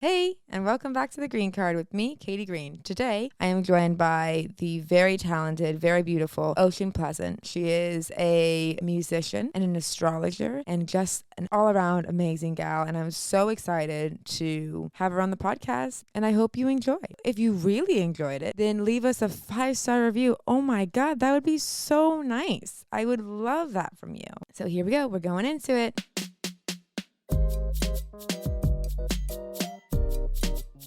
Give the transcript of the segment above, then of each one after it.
Hey, and welcome back to the Green Card with me, Katie Green. Today, I am joined by the very talented, very beautiful Ocean Pleasant. She is a musician and an astrologer and just an all-around amazing gal, and I'm so excited to have her on the podcast, and I hope you enjoy. If you really enjoyed it, then leave us a 5-star review. Oh my God, that would be so nice. I would love that from you. So here we go. We're going into it.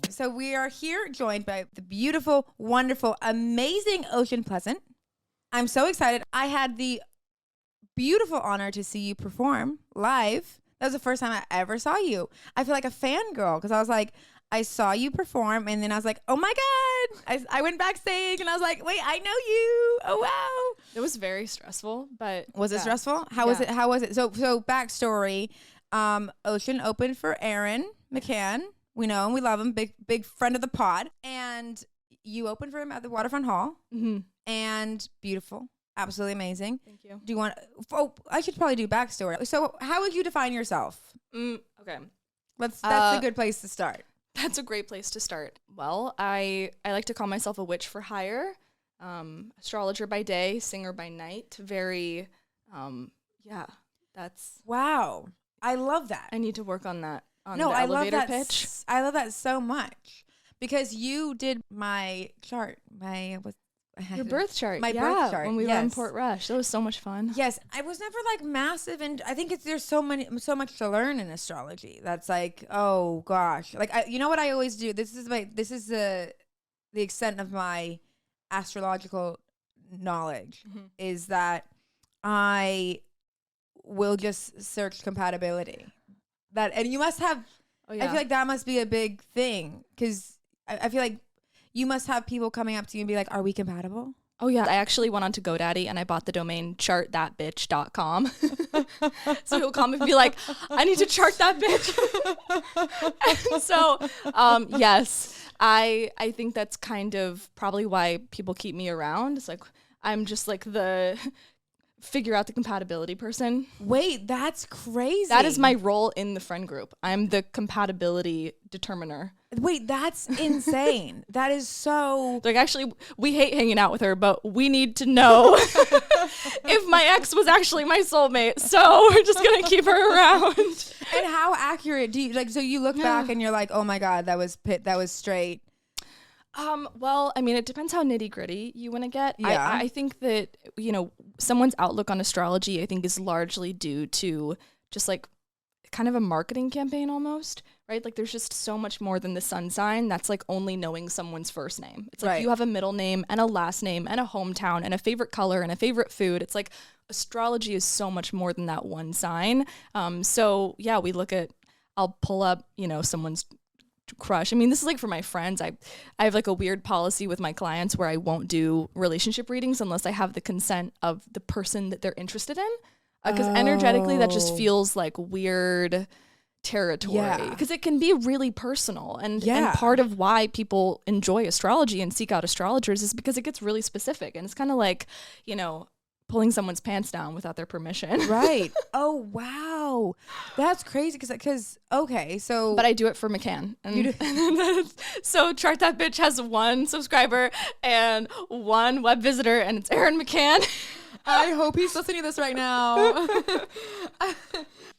So we are here joined by the beautiful, wonderful, amazing Ocean Pleasant. I'm so excited. I had the beautiful honor to see you perform live. That was the first time I ever saw you. I feel like a fangirl because I was like, I saw you perform and then I was like, oh my God. I went backstage and I was like, wait, I know you. Oh, wow. It was very stressful, but Was it stressful? How was it? So backstory, Ocean opened for Aaron McCann. We know him. We love him. Big friend of the pod. And you opened for him at the Waterfront Hall. Mm-hmm. And beautiful. Absolutely amazing. Thank you. Do you want... Oh, I should probably do backstory. So how would you define yourself? Okay. That's a good place to start. That's a great place to start. Well, I like to call myself a witch for hire. Astrologer by day, singer by night. Very, that's... Wow. I love that. I need to work on that. I love that pitch. I love that so much because you did my chart, Your birth chart. My birth chart. When we were in Port Rush. That was so much fun. Yes. I was never like massive. And I think there's so much to learn in astrology. That's like, oh gosh. Like, you know what I always do? This is the extent of my astrological knowledge is that I will just search compatibility. And you must have, I feel like that must be a big thing because I feel like you must have people coming up to you and be like, are we compatible? Oh, yeah. I actually went onto GoDaddy and I bought the domain chartthatbitch.com. So he'll come and be like, I need to chart that bitch. And so, yes, I think that's kind of probably why people keep me around. It's like, I'm just like the... figure out the compatibility person. Wait, that's crazy. That is my role in the friend group. I'm the compatibility determiner. Wait, that's insane. That is so... Like, actually, we hate hanging out with her, but we need to know if my ex was actually my soulmate. So we're just going to keep her around. And how accurate do you... Like, so you look back and you're like, oh my God, that was straight. Well, I mean, it depends how nitty gritty you want to get. Yeah. I think that, someone's outlook on astrology, I think, is largely due to just like kind of a marketing campaign almost, right? Like there's just so much more than the sun sign. That's like only knowing someone's first name. It's like you have a middle name and a last name and a hometown and a favorite color and a favorite food. It's like astrology is so much more than that one sign. So yeah, I'll pull up, someone's crush. I mean, this is like for my friends. I have like a weird policy with my clients where I won't do relationship readings unless I have the consent of the person that they're interested in. Because energetically, that just feels like weird territory. Because it can be really personal. And part of why people enjoy astrology and seek out astrologers is because it gets really specific. And it's kind of like, pulling someone's pants down without their permission. Right. Oh, wow. That's crazy. Because okay, so... But I do it for McCann. So Chart That Bitch has 1 subscriber and 1 web visitor, and it's Aaron McCann. I hope he's listening to this right now.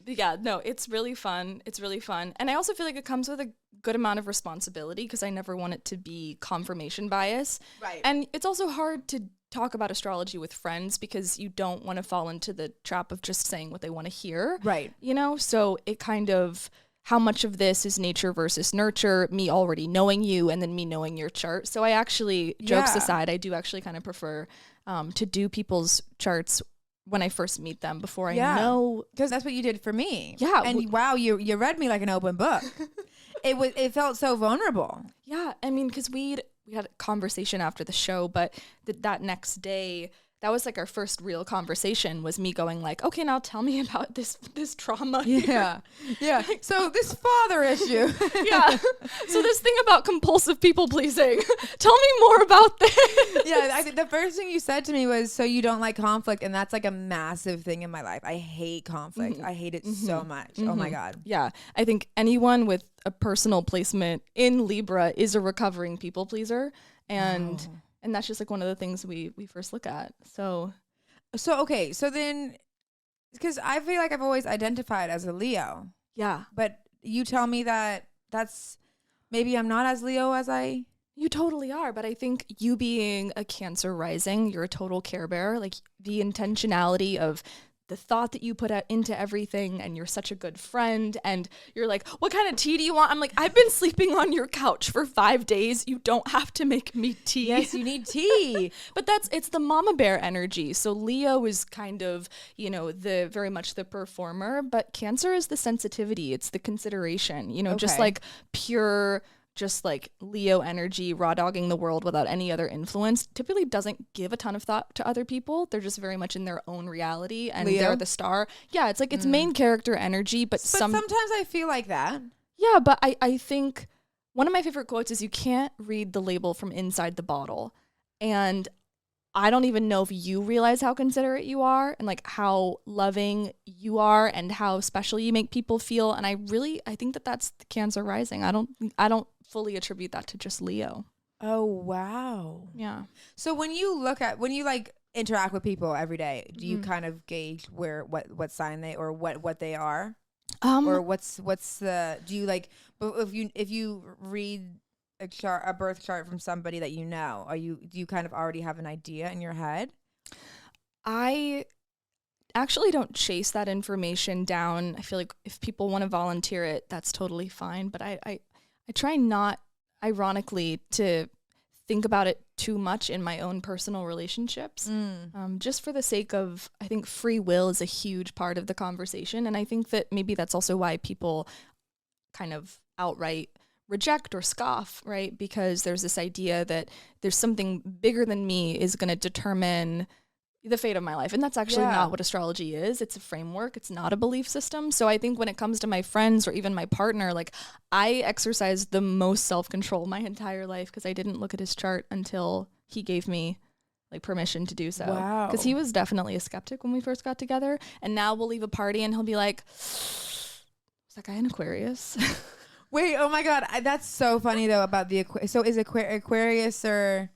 Yeah, no, it's really fun. It's really fun. And I also feel like it comes with a good amount of responsibility because I never want it to be confirmation bias. Right. And it's also hard to talk about astrology with friends because you don't want to fall into the trap of just saying what they want to hear. Right. So it kind of, how much of this is nature versus nurture, me already knowing you and then me knowing your chart. So I actually, jokes aside, I do actually kind of prefer to do people's charts when I first meet them before I know. Because that's what you did for me. Yeah. And wow, you read me like an open book. It felt so vulnerable. Yeah. I mean, because we had a conversation after the show, but that next day, that was like our first real conversation, was me going like, okay, now tell me about this trauma. Yeah. Yeah. So this father issue. Yeah. So this thing about compulsive people pleasing. Tell me more about this. Yeah, I think the first thing you said to me was, so you don't like conflict, and that's like a massive thing in my life. I hate conflict. I hate it so much. Oh my God. Yeah. I think anyone with a personal placement in Libra is a recovering people pleaser. And that's just like one of the things we first look at. So okay. So then, because I feel like I've always identified as a Leo. yeah. But you tell me that that's, maybe I'm not as Leo as I... You totally are, but I think you being a Cancer rising, you're a total care bearer. Like the intentionality of the thought that you put out into everything, and you're such a good friend, and you're like, what kind of tea do you want? I'm like, I've been sleeping on your couch for 5 days. You don't have to make me tea. Yes, you need tea. But it's the mama bear energy. So Leo is kind of, you know, the very much the performer, but Cancer is the sensitivity. It's the consideration, you know, just like pure, just like Leo energy, raw dogging the world without any other influence, typically doesn't give a ton of thought to other people. They're just very much in their own reality, and Leo? they're the star. Yeah, it's like it's main character energy, but sometimes I feel like that. Yeah, but I think one of my favorite quotes is, you can't read the label from inside the bottle. And I don't even know if you realize how considerate you are, and like how loving you are, and how special you make people feel. And I think that that's the Cancer rising. I don't fully attribute that to just Leo. Oh, wow. Yeah. So when you like interact with people every day, do you kind of gauge what sign they, or what they are? Or what's the, do you like, if you read a birth chart from somebody that you know, do you kind of already have an idea in your head? I actually don't chase that information down. I feel like if people want to volunteer it, that's totally fine. But I try not, ironically, to think about it too much in my own personal relationships, just for the sake of, I think free will is a huge part of the conversation. And I think that maybe that's also why people kind of outright reject or scoff, right? Because there's this idea that there's something bigger than me is going to determine the fate of my life. And that's actually not what astrology is. It's a framework. It's not a belief system. So I think when it comes to my friends or even my partner, like I exercised the most self-control my entire life, because I didn't look at his chart until he gave me like permission to do so. Wow. Because he was definitely a skeptic when we first got together. And now we'll leave a party and he'll be like, is that guy an Aquarius? Wait, oh my God. That's so funny though about the so is Aquarius, or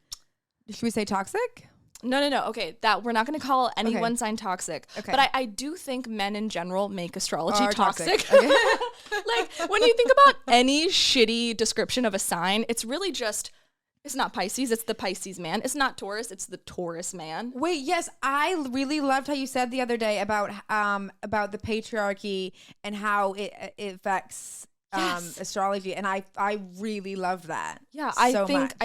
should we say toxic? No. Okay, that we're not going to call any one sign toxic. Okay. But I do think men in general make astrology toxic. Okay. Like when you think about any shitty description of a sign, it's really just, it's not Pisces, it's the Pisces man. It's not Taurus, it's the Taurus man. Wait, yes, I really loved how you said the other day about the patriarchy and how it affects astrology, and I really love that. Yeah, I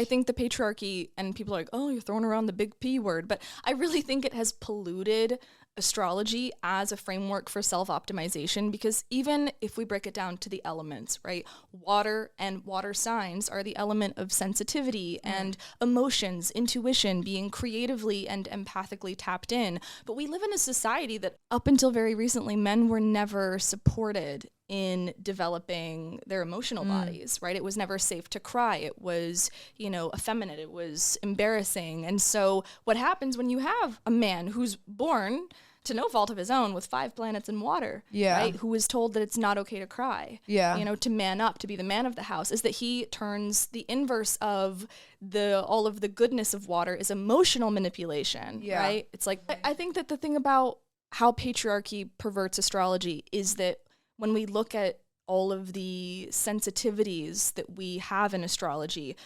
think the patriarchy, and people are like, oh, you're throwing around the big P word, but I really think it has polluted astrology as a framework for self-optimization, because even if we break it down to the elements, right? Water and water signs are the element of sensitivity and emotions, intuition, being creatively and empathically tapped in. But we live in a society that up until very recently, men were never supported in developing their emotional bodies, right? It was never safe to cry. It was, effeminate. It was embarrassing. And so what happens when you have a man who's born to no fault of his own with 5 planets in water, right? Who is told that it's not okay to cry, to man up, to be the man of the house, is that he turns the inverse of all of the goodness of water is emotional manipulation, right? It's like, I think that the thing about how patriarchy perverts astrology is that when we look at all of the sensitivities that we have in astrology,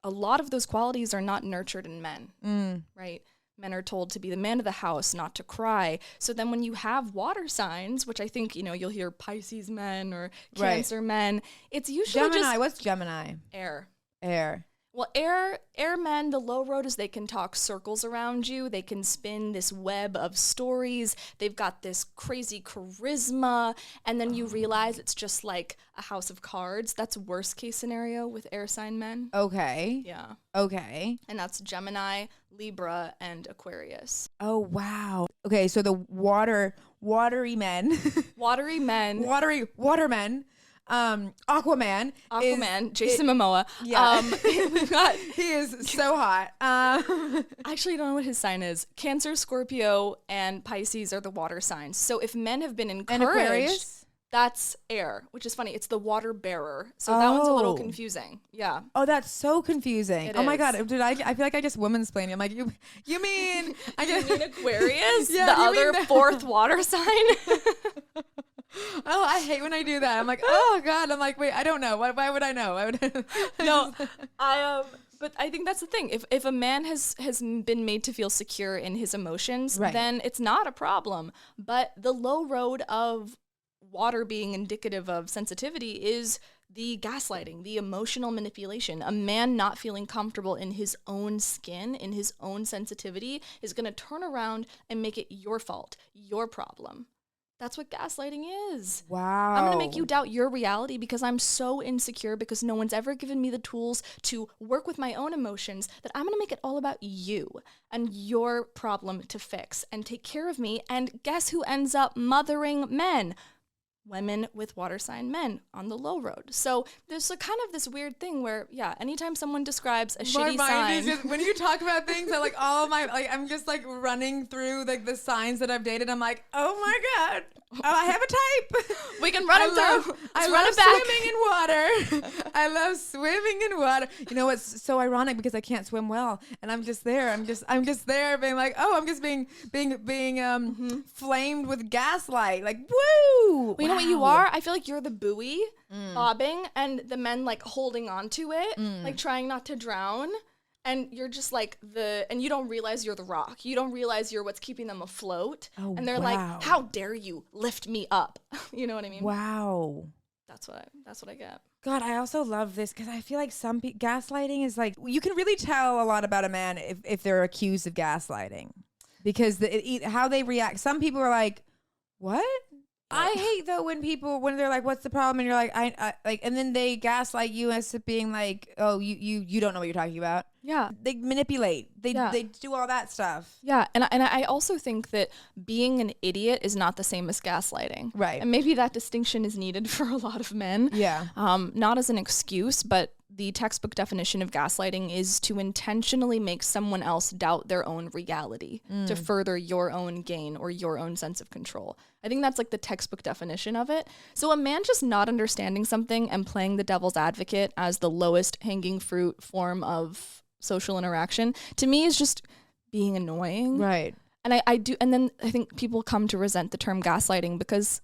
a lot of those qualities are not nurtured in men, right? Men are told to be the man of the house, not to cry. So then when you have water signs, which I think, you'll hear Pisces men or Cancer men, it's usually Gemini. What's Gemini? Air. Well, air men, the low road is they can talk circles around you. They can spin this web of stories. They've got this crazy charisma. And then you realize it's just like a house of cards. That's worst case scenario with air sign men. Okay. Yeah. Okay. And that's Gemini, Libra, and Aquarius. Oh, wow. Okay, so the watery men. Watery men. Watermen. Aquaman, Jason Momoa. Yeah. We've got, he is so hot. I actually don't know what his sign is. Cancer, Scorpio, and Pisces are the water signs. So if men have been encouraged, and Aquarius? That's air, which is funny. It's the water bearer. So that one's a little confusing. Yeah. Oh, that's so confusing. It oh my is. God. I feel like I just woman's explained. I'm like, you mean Aquarius? Yeah, the other fourth water sign? Oh, I hate when I do that. I'm like, oh God. I'm like, wait, I don't know. Why would I know? No, but I think that's the thing. If a man has been made to feel secure in his emotions, right, then it's not a problem. But the low road of water being indicative of sensitivity is the gaslighting, the emotional manipulation. A man not feeling comfortable in his own skin, in his own sensitivity, is going to turn around and make it your fault, your problem. That's what gaslighting is. Wow. I'm going to make you doubt your reality because I'm so insecure because no one's ever given me the tools to work with my own emotions that I'm going to make it all about you and your problem to fix and take care of me. And guess who ends up mothering men? Women with water sign men on the low road. So there's a kind of this weird thing where, yeah, anytime someone describes a shitty sign. When you talk about things, I'm just like running through like the signs that I've dated. I'm like, oh my God. Oh, I have a type. We can run it through. I love swimming in water. I love swimming in water. You know what's so ironic because I can't swim well, and I'm just there. I'm just there, being like, oh, I'm just being flamed with gaslight. Like, woo! Well, you know what you are? I feel like you're the buoy bobbing, and the men like holding on to it, like trying not to drown. And you're just like and you don't realize you're the rock. You don't realize you're what's keeping them afloat. Oh, and they're like, how dare you lift me up? You know what I mean? Wow. That's what I get. God, I also love this because I feel like gaslighting is like, you can really tell a lot about a man if they're accused of gaslighting because how they react. Some people are like, what? I hate though when they're like, what's the problem? And you're like, I like, and then they gaslight you as being like, oh, you don't know what you're talking about. Yeah. They manipulate. They do all that stuff. Yeah. And I also think that being an idiot is not the same as gaslighting. Right. And maybe that distinction is needed for a lot of men. Yeah. Not as an excuse, but the textbook definition of gaslighting is to intentionally make someone else doubt their own reality to further your own gain or your own sense of control. I think that's like the textbook definition of it. So a man just not understanding something and playing the devil's advocate as the lowest hanging fruit form of social interaction, to me, is just being annoying. Right. And I do, and then I think people come to resent the term gaslighting because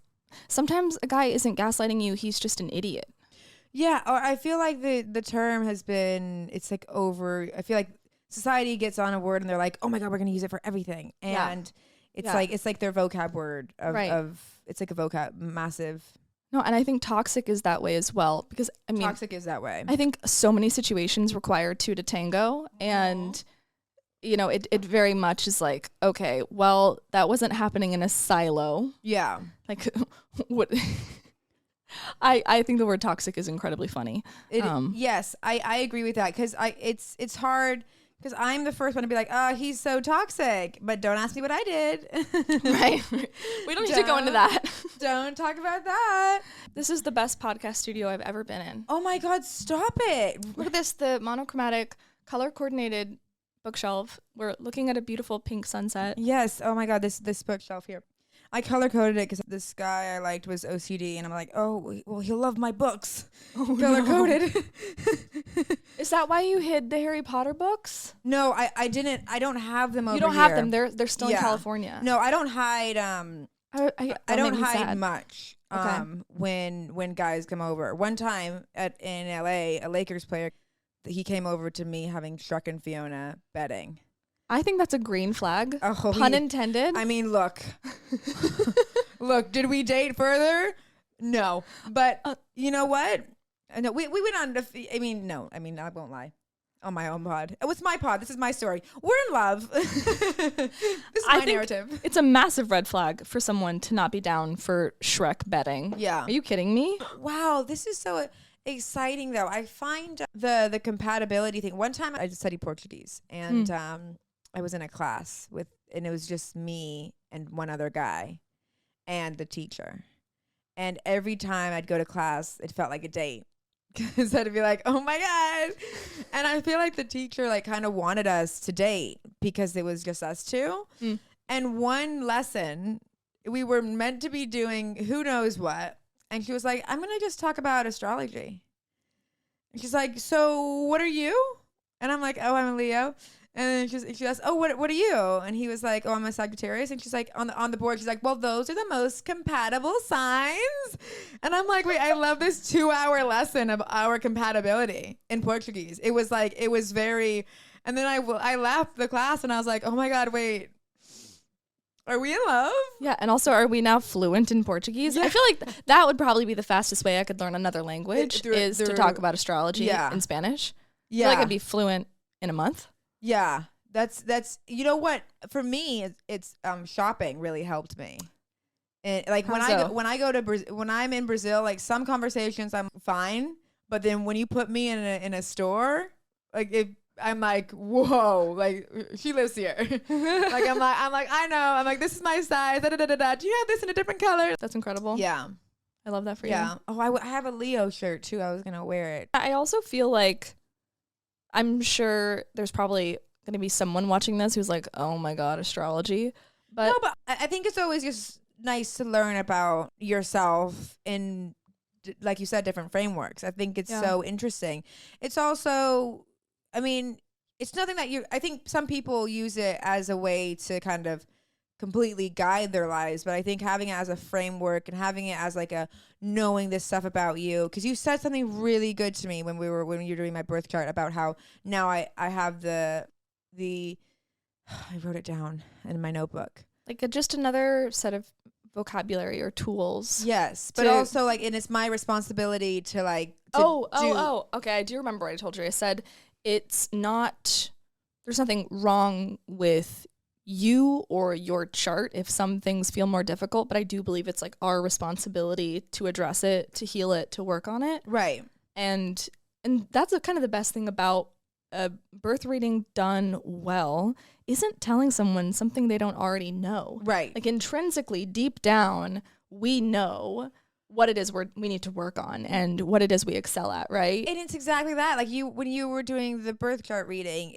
sometimes a guy isn't gaslighting you, he's just an idiot. Yeah, or I feel like the term has been, it's like over, I feel like society gets on a word and they're like, oh my God, we're going to use it for everything. And it's like their vocab word of it's like a vocab, massive. No, and I think toxic is that way as well because I mean, toxic is that way. I think so many situations require two to tango, and you know, it very much is like, okay, well, that wasn't happening in a silo. Yeah. Like what I think the word toxic is incredibly funny. Yes, I agree with that because it's hard because I'm the first one to be like, oh, he's so toxic, but don't ask me what I did. Right. We don't need to go into that. Don't talk about that. This is the best podcast studio I've ever been in. Oh my God, stop it. Look at this, the monochromatic, color-coordinated bookshelf. We're looking at a beautiful pink sunset. Yes. Oh my God, this bookshelf here. I color-coded it because this guy I liked was OCD, and I'm like, oh, well, he'll love my books. Oh, color-coded. No. Is that why you hid the Harry Potter books? No, I didn't. I don't have them over here. You don't have them. They're still in California. No, I don't hide. I don't hide much. Okay. When guys come over. One time in LA, a Lakers player, he came over to me having Shrek and Fiona betting. I think that's a green flag. Oh, pun intended. I mean, look. Look, did we date further? No. But you know what? No, we went on to, I won't lie. on my own pod. Oh, it's my pod. This is my story. We're in love. This is my narrative. It's a massive red flag for someone to not be down for Shrek betting. Yeah. Are you kidding me? Wow, this is so exciting though. I find the compatibility thing. One time I studied Portuguese and I was in a class and it was just me and one other guy and the teacher. And every time I'd go to class, it felt like a date. Because I'd be like, oh my God. And I feel like the teacher like kind of wanted us to date because it was just us two. And one lesson, we were meant to be doing who knows what. And she was like, I'm going to just talk about astrology. And she's like, so what are you? And I'm like, oh, I'm a Leo. And she asked, oh, what are you? And he was like, oh, I'm a Sagittarius. And she's like, on the board, she's like, well, those are the most compatible signs. And I'm like, wait, I love this 2-hour lesson of our compatibility in Portuguese. It was very, and then I left the class and I was like, oh my God, wait, are we in love? Yeah, and also, are we now fluent in Portuguese? Yeah. I feel like that would probably be the fastest way I could learn another language to talk about astrology in Spanish. Yeah. I feel like I'd be fluent in a month. Yeah, that's you know what, for me it's shopping really helped me. And like when I'm in Brazil, like some conversations I'm fine, but then when you put me in a store, like I'm like, whoa, like she lives here. like I'm like I know, I'm like, this is my size. Da, da, da, da, da. Do you have this in a different color? That's incredible. Yeah, I love that for you. Yeah. Oh, I have a Leo shirt too. I was gonna wear it. I also feel like, I'm sure there's probably going to be someone watching this who's like, oh my God, astrology. But I think it's always just nice to learn about yourself in, like you said, different frameworks. I think it's so interesting. It's also, I mean, it's nothing that I think some people use it as a way to kind of completely guide their lives, but I think having it as a framework and having it as like a knowing this stuff about you, because you said something really good to me when you were doing my birth chart about how now I have the I wrote it down in my notebook, like just another set of vocabulary or tools. Yes, but also like, and it's my responsibility to like okay, I do remember what I told you. I said there's nothing wrong with you or your chart if some things feel more difficult, but I do believe it's like our responsibility to address it, to heal it, to work on it. Right. And that's kind of the best thing about a birth reading done well, isn't telling someone something they don't already know. Right. Like intrinsically, deep down, we know what it is we need to work on and what it is we excel at, right? And it's exactly that. Like when you were doing the birth chart reading,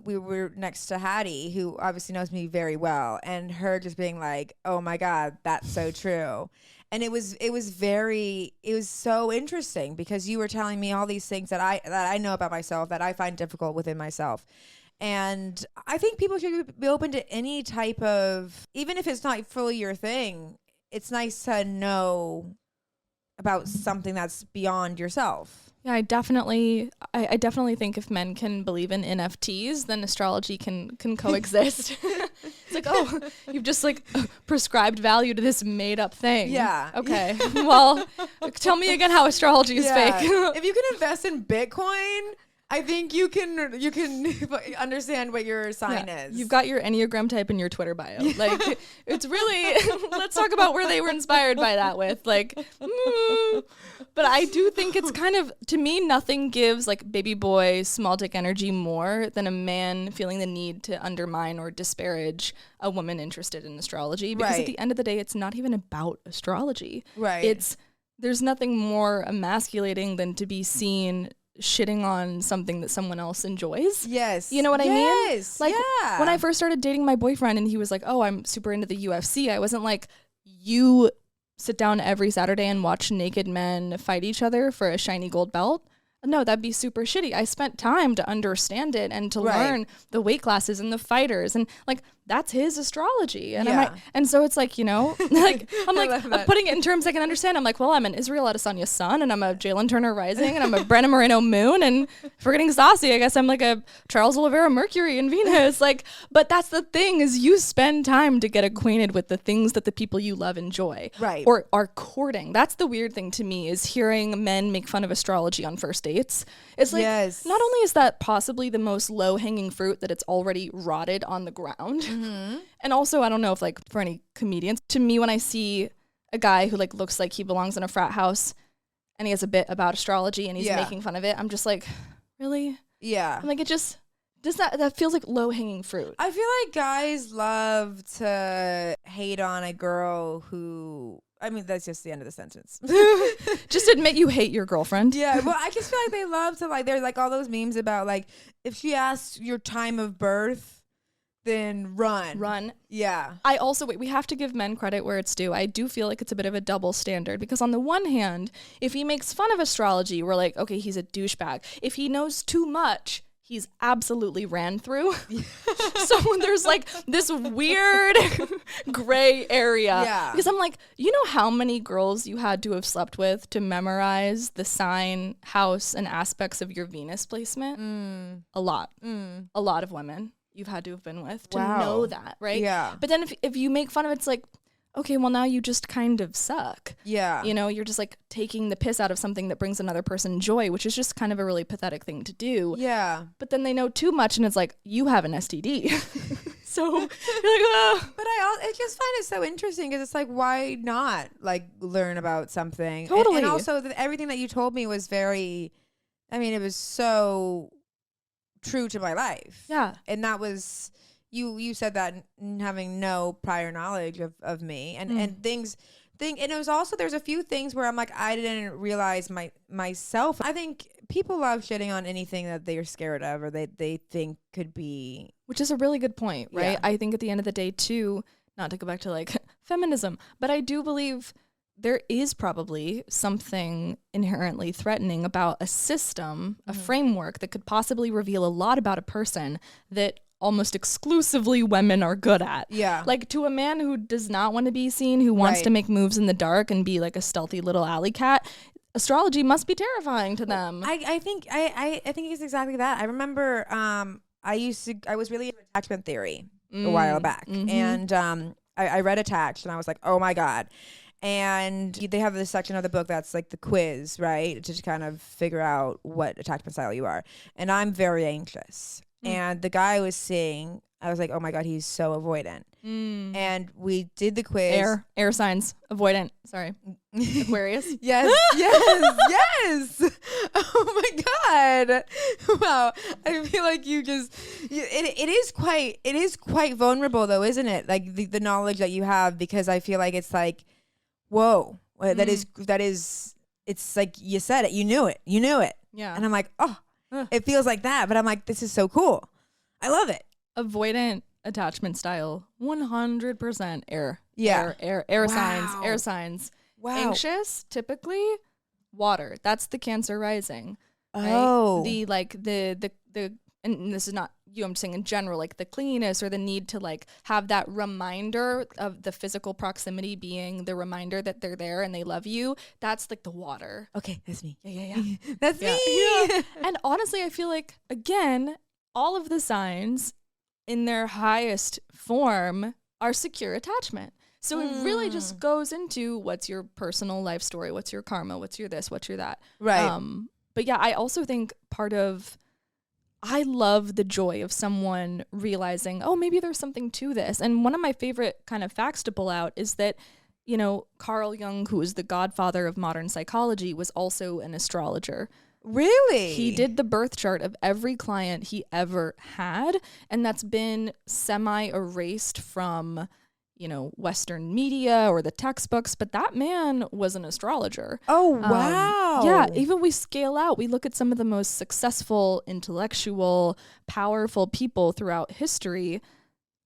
we were next to Hattie, who obviously knows me very well, and her just being like, "Oh my God, that's so true." And it was so interesting because you were telling me all these things that I know about myself that I find difficult within myself. And I think people should be open to any type of, even if it's not fully your thing, it's nice to know about something that's beyond yourself. Yeah, I definitely think if men can believe in NFTs, then astrology can coexist. It's like, oh, you've just like prescribed value to this made up thing. Yeah. Okay. Well, tell me again how astrology is fake. If you can invest in Bitcoin, I think you can understand what your sign is. You've got your Enneagram type in your Twitter bio. Like, it's really, let's talk about where they were inspired by that with. Like, but I do think it's kind of, to me, nothing gives like baby boy, small dick energy more than a man feeling the need to undermine or disparage a woman interested in astrology. Because at the end of the day, it's not even about astrology. Right. There's nothing more emasculating than to be seen shitting on something that someone else enjoys. Yes. You know what I mean? Yes. Like when I first started dating my boyfriend and he was like, oh, I'm super into the UFC. I wasn't like, you sit down every Saturday and watch naked men fight each other for a shiny gold belt. No, that'd be super shitty. I spent time to understand it and to learn the weight classes and the fighters. And like, that's his astrology. And Yeah. and so it's like, you know, like I'm like love I'm that. putting it in terms I can understand. I'm like, well, I'm an Israel Adesanya sun, and I'm a Jalen Turner rising, and I'm a Brenna Moreno moon, and if we're getting saucy, I guess I'm like a Charles Oliveira Mercury in Venus. Like, but that's the thing, is you spend time to get acquainted with the things that the people you love enjoy. Right. Or are courting. That's the weird thing to me, is hearing men make fun of astrology on first dates. It's like, Yes. not only is that possibly the most low-hanging fruit, that it's already rotted on the ground, and also I don't know if like for any comedians, to me when I see a guy who like looks like he belongs in a frat house and he has a bit about astrology and he's Yeah. making fun of it, I'm just like, really? Yeah. I'm like, it just does that feels like low-hanging fruit. I feel like guys love to hate on a girl who, I mean, that's just the end of the sentence. Just admit you hate your girlfriend. Yeah, well, I just feel like they love to, like, there's like all those memes about like, if she asks your time of birth, then run. Yeah. I also, we have to give men credit where it's due. I do feel like it's a bit of a double standard, because on the one hand, if he makes fun of astrology, we're like, okay, he's a douchebag. If he knows too much, he's absolutely ran through. So there's like this weird gray area. Yeah. Because I'm like, you know how many girls you had to have slept with to memorize the sign, house, and aspects of your Venus placement? A lot. A lot of women you've had to have been with to Wow. know that, right? Yeah. But then if you make fun of it, it's like, okay, well, now you just kind of suck. Yeah. You know, you're just like taking the piss out of something that brings another person joy, which is just kind of a really pathetic thing to do. Yeah. But then they know too much, and it's like, you have an STD. So you're like, oh. But I just find it so interesting, because it's like, why not like learn about something? Totally. And also everything that you told me was very, I mean, it was so true to my life. Yeah. And that was, you said that having no prior knowledge of me and and it was also, there's a few things where I'm like, I didn't realize myself. I think people love shitting on anything that they're scared of or they think could be, Which is a really good point, right? Yeah. I think at the end of the day, too, not to go back to like feminism, but I do believe there is probably something inherently threatening about a system, a framework that could possibly reveal a lot about a person that almost exclusively women are good at. Yeah. Like, to a man who does not want to be seen, who wants Right. to make moves in the dark and be like a stealthy little alley cat, astrology must be terrifying to them. I think it's exactly that. I remember I was really into attachment theory a while back, and I read Attached, and I was like, oh my god. And they have this section of the book that's like the quiz, right, to kind of figure out what attachment style you are. And I'm very anxious, and the guy I was seeing, I was like, oh my god, he's so avoidant. And we did the quiz. Air signs, avoidant, sorry, Aquarius. Yes, yes. Oh my god! Wow, I feel like it is quite vulnerable though, isn't it? Like the knowledge that you have, because I feel like it's like, whoa, that is. It's like you said it, you knew it, Yeah. and I'm like, oh, it feels like that, but I'm like, this is so cool. I love it. Avoidant attachment style, 100% air. Yeah. Air Wow. signs. Wow. Anxious, typically water. That's the Cancer rising. Right? Oh. The and this is not you, I'm saying in general, like the clinginess or the need to like have that reminder of the physical proximity being the reminder that they're there and they love you. That's like the water. Okay, that's me. Yeah. That's Yeah. me. And honestly, I feel like, again, all of the signs in their highest form are secure attachment. So it really just goes into what's your personal life story, what's your karma, what's your this, what's your that. Right. But yeah, I also think I love the joy of someone realizing, oh, maybe there's something to this. And one of my favorite kind of facts to pull out is that, you know, Carl Jung, who is the godfather of modern psychology, was also an astrologer. Really? He did the birth chart of every client he ever had, and that's been semi-erased from, you know, Western media or the textbooks, but that man was an astrologer. Oh, wow. Yeah, even we scale out, we look at some of the most successful, intellectual, powerful people throughout history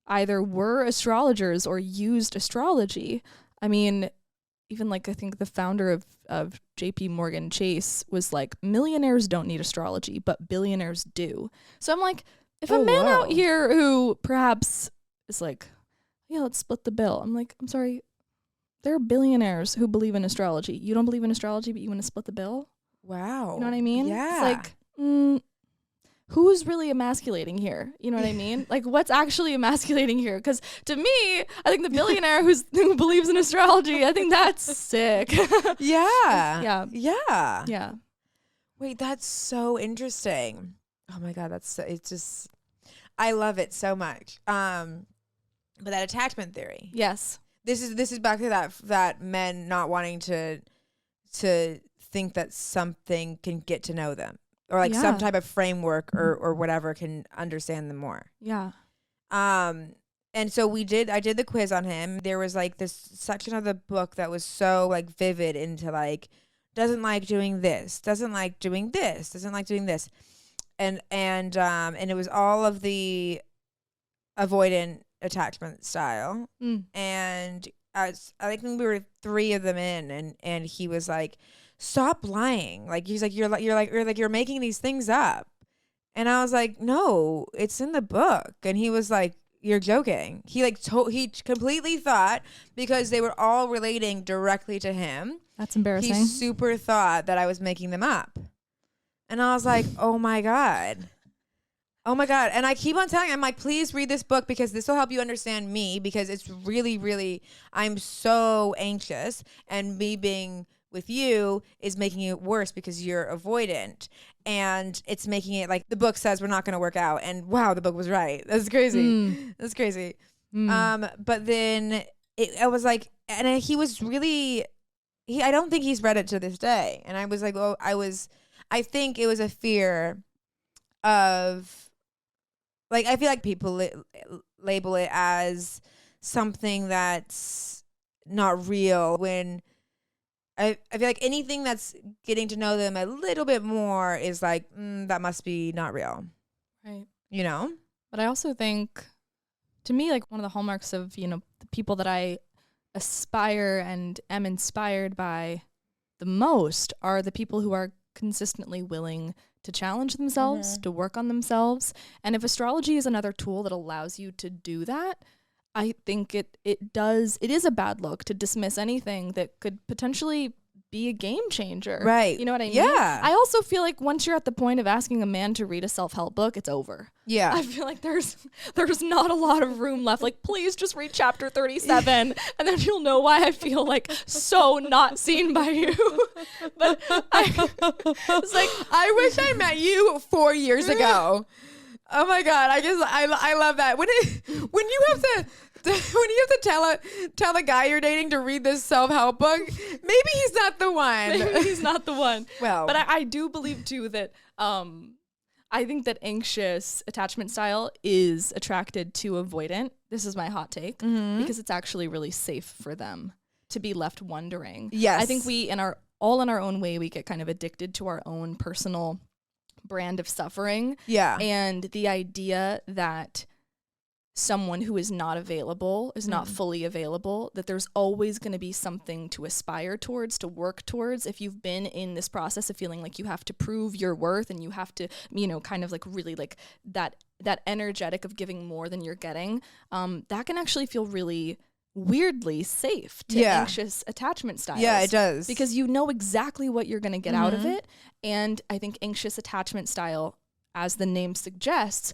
either were astrologers or used astrology. I mean, even like I think the founder of JP Morgan Chase was like, millionaires don't need astrology, but billionaires do. So I'm like, if a man out here who perhaps is like, yeah, let's split the bill. I'm like, I'm sorry. There are billionaires who believe in astrology. You don't believe in astrology, but you want to split the bill? Wow. You know what I mean? Yeah. It's like, who's really emasculating here? You know what I mean? Like, what's actually emasculating here? Because to me, I think the billionaire who believes in astrology, I think that's sick. Yeah. Yeah. Yeah. Yeah. Wait, that's so interesting. Oh my God, it's just, I love it so much. But that attachment theory. Yes. This is back to that men not wanting to think that something can get to know them, or like some type of framework or whatever can understand them more. Yeah. And so I did the quiz on him. There was like this section of the book that was so like vivid into like, doesn't like doing this, doesn't like doing this, doesn't like doing this. And it was all of the avoidant attachment style. And I think we were 3 of them in, and he was like, stop lying. Like, he's like, you're making these things up. And I was like, no, it's in the book. And he was like, you're joking. He like he completely thought, because they were all relating directly to him. That's embarrassing. He super thought that I was making them up. And I was like, oh my God. Oh my God. And I keep on telling him, I'm like, please read this book, because this will help you understand me, because it's really, really, I'm so anxious, and me being with you is making it worse because you're avoidant, and it's making it like the book says we're not going to work out. And wow, the book was right. That's crazy. That's crazy. But then I was like, and he was really, I don't think he's read it to this day. And I was like, oh, I think it was a fear of, like, I feel like people label it as something that's not real, when I feel like anything that's getting to know them a little bit more is like, that must be not real. Right. You know? But I also think, to me, like, one of the hallmarks of, the people that I aspire and am inspired by the most are the people who are consistently willing to challenge themselves, to work on themselves. And if astrology is another tool that allows you to do that, I think it is a bad look to dismiss anything that could potentially be a game changer. Right. You know what I mean? Yeah. I also feel like once you're at the point of asking a man to read a self-help book, it's over. Yeah. I feel like there's not a lot of room left. Like, please just read chapter 37 and then you'll know why I feel like so not seen by you. But it's like, I wish I met you 4 years ago. Oh my God. I love that. When you have to tell the guy you're dating to read this self-help book, maybe he's not the one. Maybe he's not the one. Well, but I do believe too that I think that anxious attachment style is attracted to avoidant. This is my hot take, because it's actually really safe for them to be left wondering. Yes. I think we, all in our own way, we get kind of addicted to our own personal brand of suffering. Yeah. And the idea that someone who is not available, is not fully available, that there's always going to be something to aspire towards, to work towards. If you've been in this process of feeling like you have to prove your worth, and you have to, kind of like really like that energetic of giving more than you're getting, that can actually feel really weirdly safe to anxious attachment styles. Yeah, it does. Because you know exactly what you're going to get out of it. And I think anxious attachment style, as the name suggests,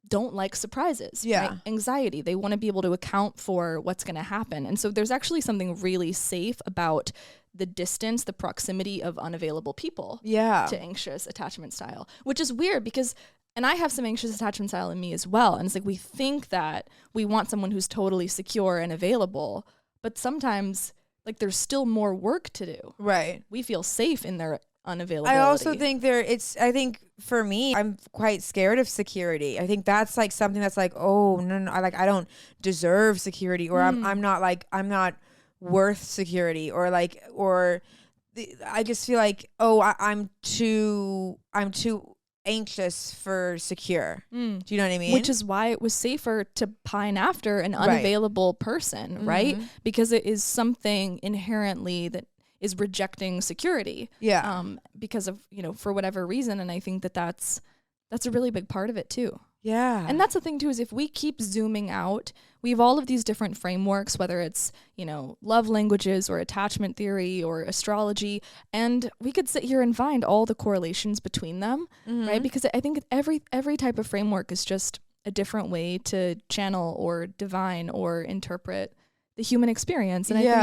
don't like surprises. Yeah. Right? Anxiety. They want to be able to account for what's going to happen. And so there's actually something really safe about the distance, the proximity of unavailable people to anxious attachment style, which is weird because, and I have some anxious attachment style in me as well. And it's like, we think that we want someone who's totally secure and available, but sometimes like there's still more work to do. Right. We feel safe in their unavailability. I also think I think for me, I'm quite scared of security. I think that's like something that's like, oh no, I don't deserve security, or I'm not worth security, or I just feel like, oh, I'm too anxious for secure. Do you know what I mean? Which is why it was safer to pine after an unavailable person, right? Because it is something inherently that is rejecting security. Yeah. Because of, for whatever reason. And I think that that's a really big part of it too. Yeah. And that's the thing too, is if we keep zooming out, we have all of these different frameworks, whether it's, love languages or attachment theory or astrology, and we could sit here and find all the correlations between them, right? Because I think every type of framework is just a different way to channel or divine or interpret the human experience. And I think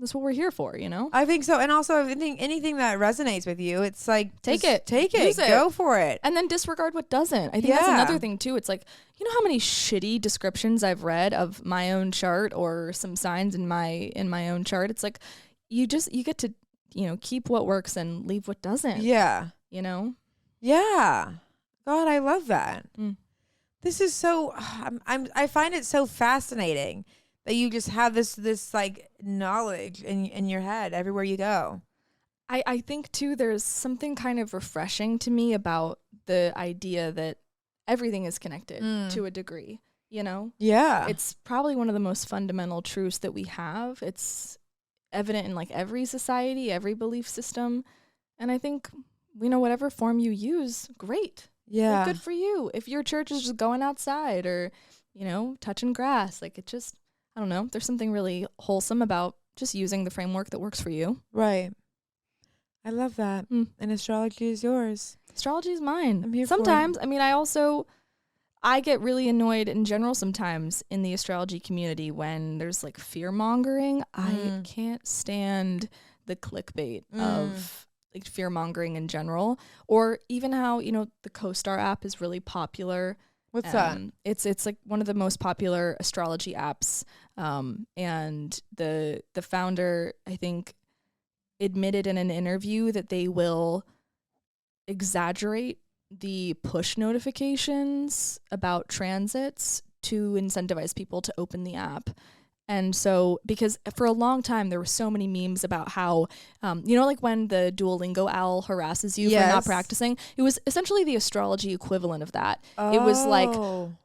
that's what we're here for, I think so. And also, I think anything that resonates with you, it's like, take it, use it, go for it. And then disregard what doesn't. I think that's another thing too. It's like, how many shitty descriptions I've read of my own chart or some signs in my own chart. It's like, you get to, keep what works and leave what doesn't. Yeah. Yeah. God, I love that. This is so, I find it so fascinating that you just have this like knowledge in your head everywhere you go. I think too, there's something kind of refreshing to me about the idea that everything is connected to a degree, Yeah. It's probably one of the most fundamental truths that we have. It's evident in like every society, every belief system. And I think, whatever form you use, great. Yeah. Like, good for you. If your church is just going outside or, touching grass, like it just, I don't know. There's something really wholesome about just using the framework that works for you. Right. I love that. And astrology is yours. Astrology is mine. I'm here sometimes. I mean, I get really annoyed in general sometimes in the astrology community when there's like fear mongering. I can't stand the clickbait of like fear mongering in general, or even how, the CoStar app is really popular. What's that? It's like one of the most popular astrology apps. And the founder, I think, admitted in an interview that they will exaggerate the push notifications about transits to incentivize people to open the app. And so, because for a long time, there were so many memes about how, like when the Duolingo owl harasses you for not practicing, it was essentially the astrology equivalent of that. It was like,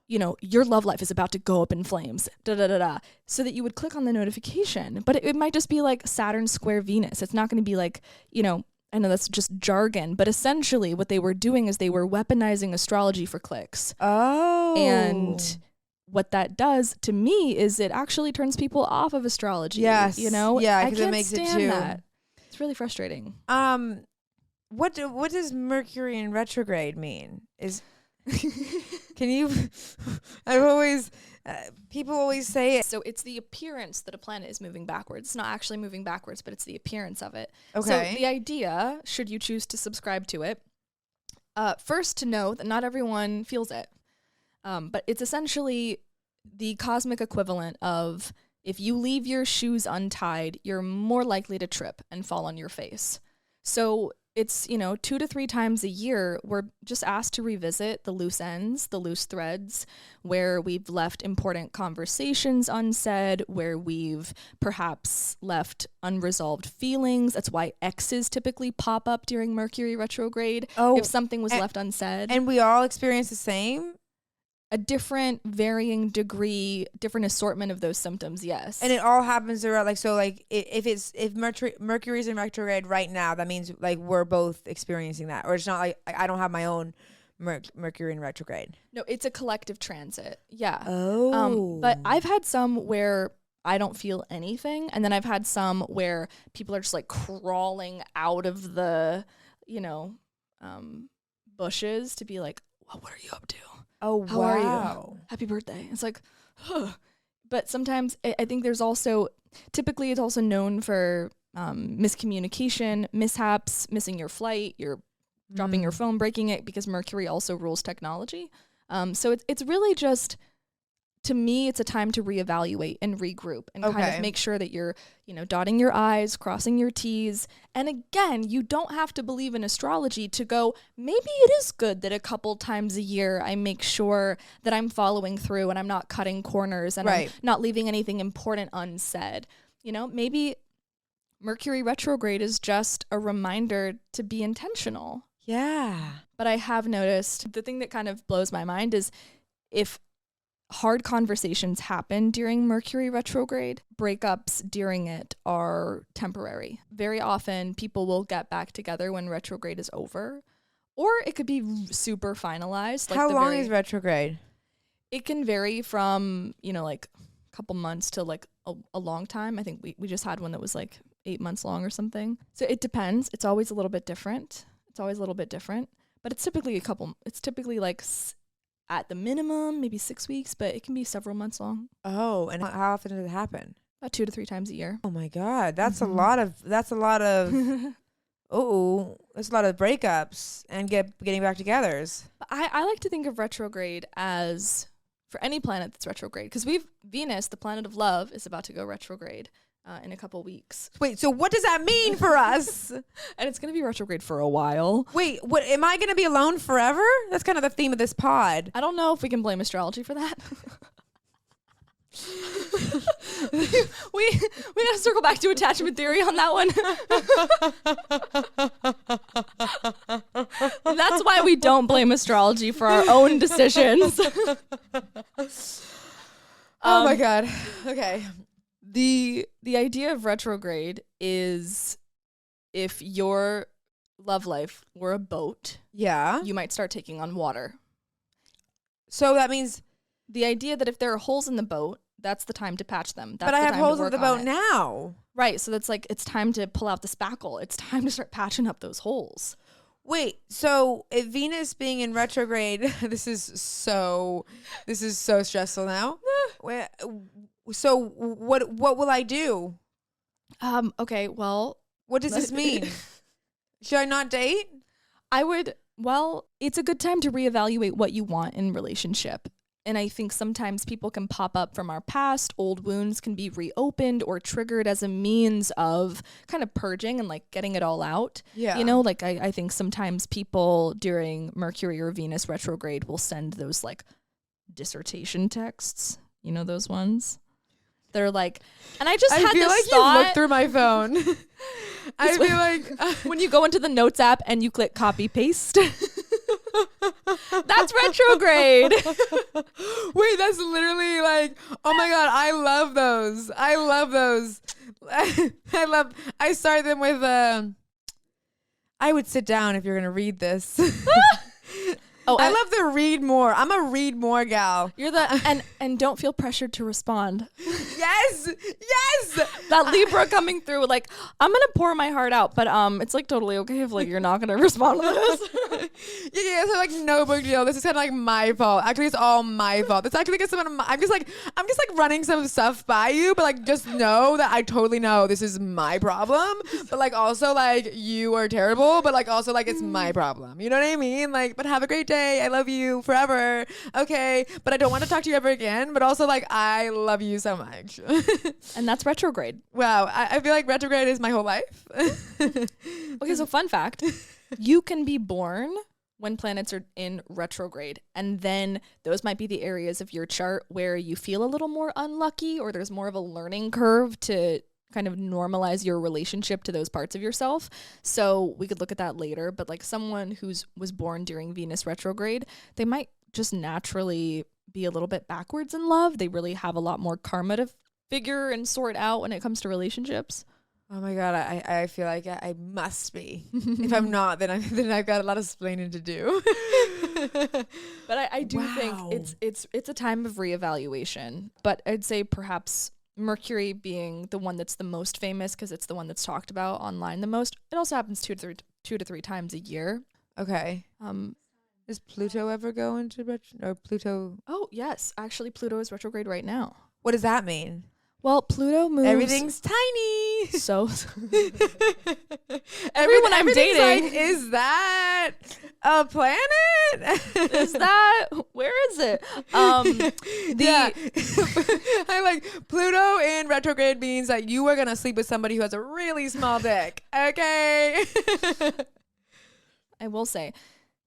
your love life is about to go up in flames, so that you would click on the notification. But it might just be like Saturn square Venus. It's not going to be like, I know that's just jargon, but essentially what they were doing is they were weaponizing astrology for clicks. Oh. And what that does to me is it actually turns people off of astrology. Yes. Yeah, I because can't it makes stand it too. that. It's really frustrating. What does Mercury in retrograde mean? Can you? I've always people always say it. So it's the appearance that a planet is moving backwards. It's not actually moving backwards, but it's the appearance of it. Okay. So the idea, should you choose to subscribe to it, first to know that not everyone feels it. But it's essentially the cosmic equivalent of if you leave your shoes untied, you're more likely to trip and fall on your face. So it's, 2 to 3 times a year, we're just asked to revisit the loose ends, the loose threads, where we've left important conversations unsaid, where we've perhaps left unresolved feelings. That's why X's typically pop up during Mercury retrograde. If something was left unsaid. And we all experience the same? A different varying degree, different assortment of those symptoms, yes. And it all happens around if Mercury's in retrograde right now, that means like we're both experiencing that, or it's not like I don't have my own Mercury in retrograde. No, it's a collective transit. Yeah. Oh. But I've had some where I don't feel anything, and then I've had some where people are just like crawling out of the, bushes to be like, well, what are you up to? Oh, how are you? Happy birthday. It's like, huh. But sometimes I think there's also, typically it's also known for miscommunication, mishaps, missing your flight, you're dropping your phone, breaking it, because Mercury also rules technology. So it's really just, to me, it's a time to reevaluate and regroup and kind of make sure that you're, dotting your I's, crossing your T's. And again, you don't have to believe in astrology to go, maybe it is good that a couple times a year I make sure that I'm following through and I'm not cutting corners and I'm not leaving anything important unsaid. Maybe Mercury retrograde is just a reminder to be intentional. Yeah. But I have noticed the thing that kind of blows my mind is if hard conversations happen during Mercury retrograde, breakups during it are temporary. Very often people will get back together when retrograde is over, or it could be super finalized. Like How long is retrograde? It can vary from, like a couple months to like a long time. I think we just had one that was like 8 months long or something. So it depends. It's always a little bit different. But it's typically like at the minimum, maybe 6 weeks, but it can be several months long. Oh, and how often does it happen? About 2 to 3 times a year. Oh my God. That's a lot of that's a lot of breakups and getting back togethers. I like to think of retrograde as, for any planet that's retrograde, because Venus, the planet of love, is about to go retrograde in a couple weeks. Wait, so what does that mean for us? And it's going to be retrograde for a while. Wait, what? Am I going to be alone forever? That's kind of the theme of this pod. I don't know if we can blame astrology for that. we gotta circle back to attachment theory on that one. That's why we don't blame astrology for our own decisions. Oh my God. Okay. The idea of retrograde is, if your love life were a boat, Yeah. you might start taking on water. So that means, The idea that if there are holes in the boat, that's the time to patch them. That's but I the have time to holes in work the on boat it. now. Right, so that's like, it's time to pull out the spackle. It's time to start patching up those holes. Wait, so if Venus being in retrograde, this is so stressful now. So what will I do? Okay, well, What does this mean? Should I not date? It's a good time to reevaluate what you want in relationship. And I think sometimes people can pop up from our past. Old wounds can be reopened or triggered as a means of kind of purging and like getting it all out. Yeah. Like I think sometimes people during Mercury or Venus retrograde will send those like dissertation texts. You know those ones? They're like, and I just had feel this like thought. you looked through my phone. I feel like when you go into the notes app and you click copy paste. That's retrograde. Wait, that's literally like, oh my God, I love those. I start them with, I would sit down if you're going to read this. I love the read more. I'm a read more gal. You're and don't feel pressured to respond. Yes. That Libra coming through, like, I'm gonna pour my heart out, but it's like totally okay if like you're not gonna respond to this. Yeah, so like no big deal. This is kind of like my fault. Actually, it's all my fault. It's actually like I'm just like running some stuff by you, but like just know that I totally know this is my problem. But like also like you are terrible, but like also like it's my problem. You know what I mean? Like, but have a great day. I love you forever. Okay, but I don't want to talk to you ever again. But also like I love you so much. And that's retrograde. Wow, I feel like retrograde is my whole life. Okay, so fun fact. You can be born when planets are in retrograde, and then those might be the areas of your chart where you feel a little more unlucky, or there's more of a learning curve to kind of normalize your relationship to those parts of yourself. So we could look at that later, but like someone was born during Venus retrograde, they might just naturally be a little bit backwards in love. They really have a lot more karma to figure and sort out when it comes to relationships. Oh my God, I feel like I must be. If I'm not, then I've got a lot of explaining to do. But I do think it's a time of reevaluation. But I'd say perhaps Mercury being the one that's the most famous because it's the one that's talked about online the most. It also happens 2 to 3 times a year. Okay. Does Pluto ever go into Pluto? Oh yes, actually Pluto is retrograde right now. What does that mean? Well, Pluto moves. Everything's tiny. So everyone I'm dating, like, is that a planet? Is that, where is it? Yeah. I like Pluto in retrograde means that you are gonna sleep with somebody who has a really small dick. Okay. I will say,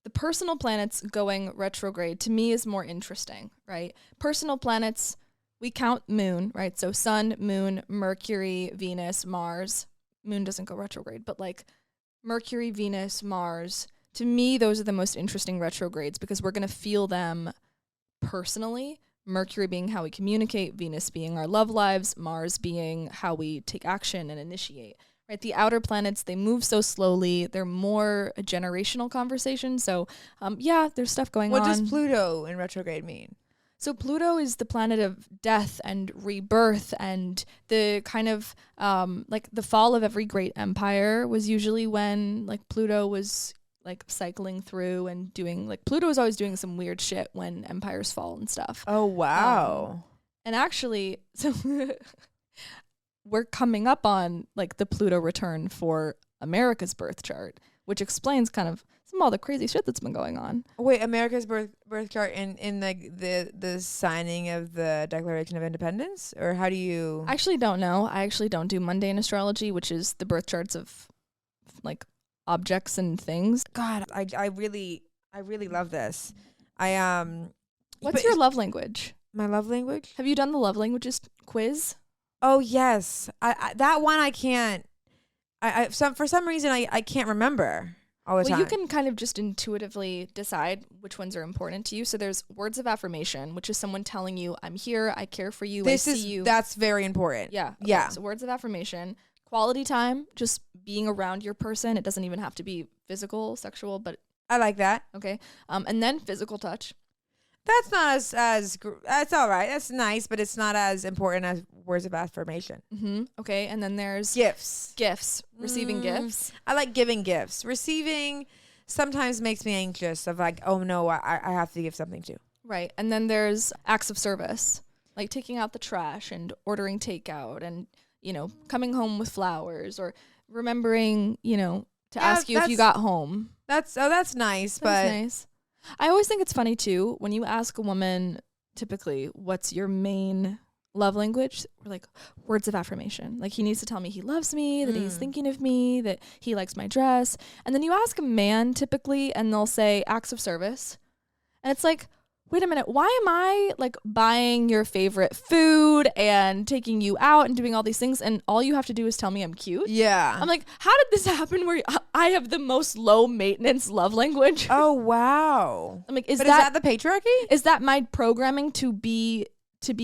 the personal planets going retrograde to me is more interesting, right? Personal planets, we count moon, right? So sun, moon, Mercury, Venus, Mars. Moon doesn't go retrograde, but like Mercury, Venus, Mars. To me, those are the most interesting retrogrades because we're going to feel them personally. Mercury being how we communicate, Venus being our love lives, Mars being how we take action and initiate, Right, the outer planets, they move so slowly. They're more a generational conversation. So, yeah, there's stuff going on. What does Pluto in retrograde mean? So Pluto is the planet of death and rebirth, and the kind of like the fall of every great empire was usually when like Pluto was like cycling through and doing like Pluto is always doing some weird shit when empires fall and stuff. Oh, wow. And actually, so we're coming up on like the Pluto return for America's birth chart, which explains kind of some of all the crazy shit that's been going on. Wait, America's birth chart in like the signing of the Declaration of Independence, or how do you? I actually don't know. I actually don't do mundane astrology, which is the birth charts of like objects and things. God, I really love this. What's your love language? My love language? Have you done the love languages quiz? Oh yes, I that one I can't. For some reason I can't remember all the time. Well, you can kind of just intuitively decide which ones are important to you. So there's words of affirmation, which is someone telling you, "I'm here, I care for you, I see you." That's very important. Yeah, okay. Yeah. So words of affirmation, quality time, just being around your person. It doesn't even have to be physical, sexual, but I like that. okay. And then physical touch. That's not that's all right. That's nice, but it's not as important as words of affirmation. Mm-hmm. Okay, and then there's Gifts. Receiving gifts. I like giving gifts. Receiving sometimes makes me anxious of like, oh no, I have to give something to. Right, and then there's acts of service, like taking out the trash and ordering takeout and, you know, coming home with flowers or remembering, you know, to ask you if you got home. That's nice, but That's nice. I always think it's funny too when you ask a woman typically what's your main love language, we're like words of affirmation. Like he needs to tell me he loves me, that he's thinking of me, that he likes my dress. And then you ask a man typically and they'll say acts of service. And it's like, wait a minute, why am I like buying your favorite food and taking you out and doing all these things and all you have to do is tell me I'm cute? yeah. I'm like, how did this happen where I have the most low maintenance love language? Oh wow. I'm like, Is that the patriarchy? is that my programming to be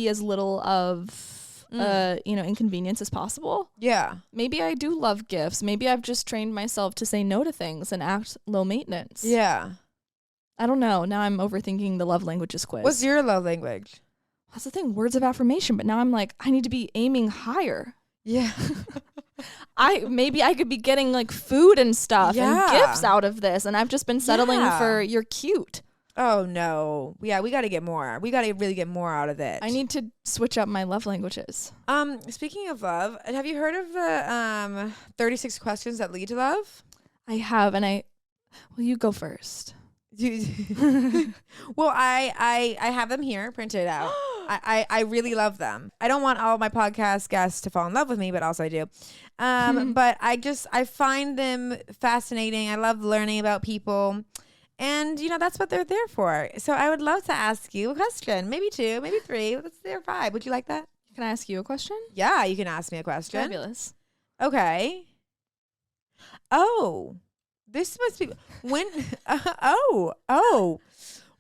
as little of you know, inconvenience as possible? Yeah. Maybe I do love gifts. Maybe I've just trained myself to say no to things and act low maintenance. Yeah. I don't know. Now I'm overthinking the love languages quiz. What's your love language? That's the thing, words of affirmation, but now I'm like, I need to be aiming higher. Yeah. Maybe I could be getting like food and stuff Yeah. and gifts out of this, and I've just been settling Yeah. for you're cute. Oh no. Yeah, we got to get more. We got to really get more out of it. I need to switch up my love languages. Speaking of love, have you heard of the 36 questions that lead to love? I have, and well, you go first. Well, I have them here printed out. I really love them. I don't want all my podcast guests to fall in love with me, but also I do. But I find them fascinating. I love learning about people. And, you know, that's what they're there for. So I would love to ask you a question. Maybe 2, maybe 3. Let's do 5. Would you like that? Can I ask you a question? Yeah, you can ask me a question. Fabulous. Okay. Oh, this must be when.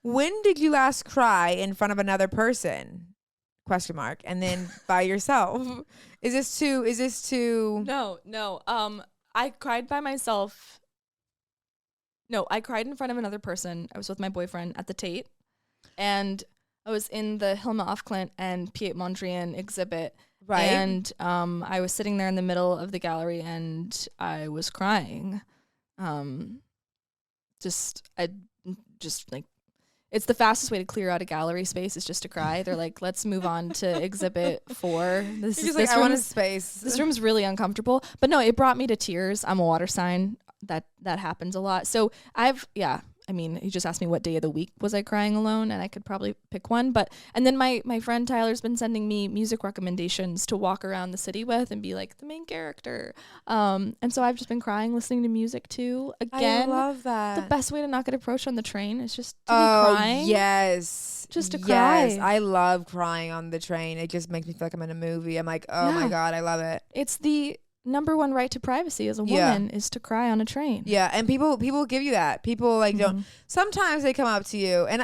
When did you last cry in front of another person? Question mark. And then by yourself. Is this too? No. I cried by myself. No, I cried in front of another person. I was with my boyfriend at the Tate, and I was in the Hilma af Klint and Piet Mondrian exhibit. Right. And I was sitting there in the middle of the gallery, and I was crying. It's the fastest way to clear out a gallery space is just to cry. They're like, let's move on to exhibit 4. I want a space. This room's really uncomfortable. But no, it brought me to tears. I'm a water sign. That happens a lot. So he just asked me what day of the week was I crying alone, and I could probably pick one. And then my friend Tyler's been sending me music recommendations to walk around the city with and be like the main character. And so I've just been crying, listening to music too. Again, I love that. the best way to not get approached on the train is just to be crying. Yes. Just to cry. Yes, I love crying on the train. It just makes me feel like I'm in a movie. I'm like, oh my God, I love it. It's the number one right to privacy as a woman is to cry on a train. Yeah, and people give you that. People like don't. Mhm. Sometimes they come up to you, and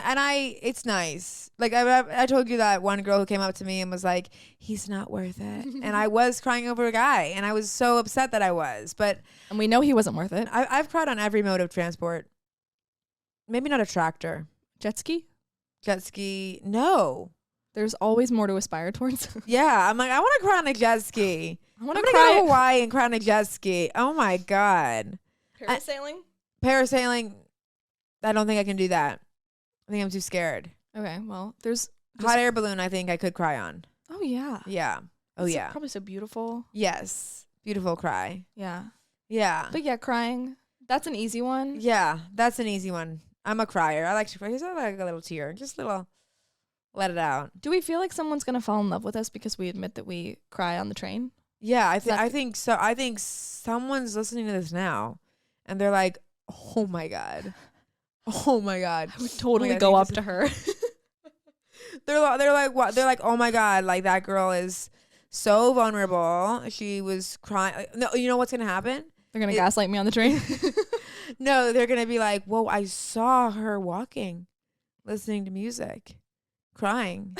it's nice. Like I told you that one girl who came up to me and was like, "He's not worth it," and I was crying over a guy, and I was so upset that I was. But And we know he wasn't worth it. I've cried on every mode of transport. Maybe not a tractor, Jet ski? jet ski. No. There's always more to aspire towards. Yeah, I'm like, I want to cry on a jet ski. I want I'm to gonna go cry to Hawaii and cry on a jet ski. Oh my god. parasailing. Parasailing. I don't think I can do that. I think I'm too scared. Okay, well, there's Hot air balloon. I think I could cry on. Oh yeah. Yeah. Oh It's yeah. probably so beautiful. Yes. Beautiful cry. Yeah. Yeah. But yeah, crying. That's an easy one. Yeah. That's an easy one. I'm a crier. I like to cry. Just like a little tear. Just a little. Let it out. Do we feel like someone's gonna fall in love with us because we admit that we cry on the train? Yeah. I think so. I think someone's listening to this now, and they're like, "Oh my god. Oh my god." I would totally God, go I up think to her. They're like what? They're like, "Oh my god, like that girl is so vulnerable. She was crying." Like, no, you know what's gonna happen? They're gonna gaslight me on the train. No, they're gonna be like, "Whoa, I saw her walking, listening to music, crying."